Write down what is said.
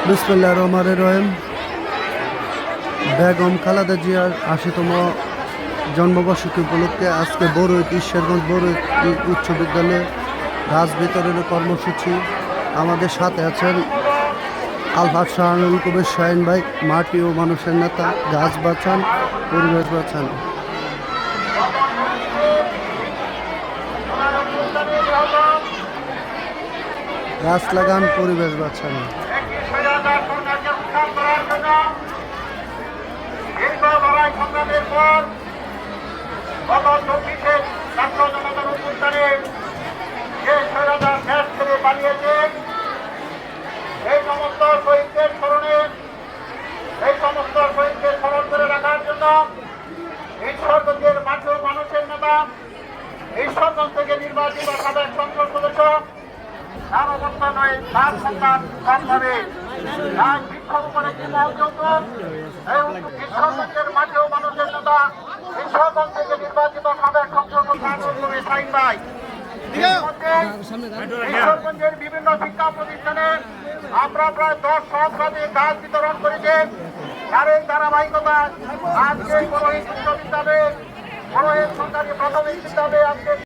বিসমিল্লাহির রহমানির রহিম। বেগম খালেদা জিয়ার ৮০তম জন্মবার্ষিকী উপলক্ষে আজকে বড়ুইত ঈশ্বরগঞ্জ বড়ুইত উচ্চ বিদ্যালয়ে গাছ বিতরণের কর্মসূচি। আমাদের সাথে আছেন আলহাজ শাহানুল কবির শাহিন ভাই, মাটি ও মানুষের নেতা। গাছ বাঁচান, পরিবেশ বাঁচান। গাছ লাগান, পরিবেশ বাঁচান। এই সমস্ত শহীদদের স্মরণে এই সমস্ত শহীদদের স্মরণ করে রাখার জন্য ঈশ্বরগঞ্জের মাঠে মানুষের নেতা, ঈশ্বরগঞ্জ থেকে নির্বাচিত সাবেক সংসদ সদস্য তার অবস্থা নয়, তার সন্তান কমভাবে তার বিক্ষোভ করে কি মহযৌত ঈশ্বরগঞ্জের মাঠেও মানুষের নেতা, ঈশ্বরগঞ্জ থেকে নির্বাচিত সাবেক সংসদ সদস্য শাহিন ভাই। ঈশ্বরগঞ্জের বিভিন্ন শিক্ষা প্রতিষ্ঠানে আমরা প্রায় 10 সহস্রাধিক গাছ বিতরণ করেছি। তার এই ধারাবাহিকতা আজকে পুরোহিত উচ্চ বিদ্যালয়ে, পুরোহিত সরকারি প্রাথমিক বিদ্যালয়ে আজকে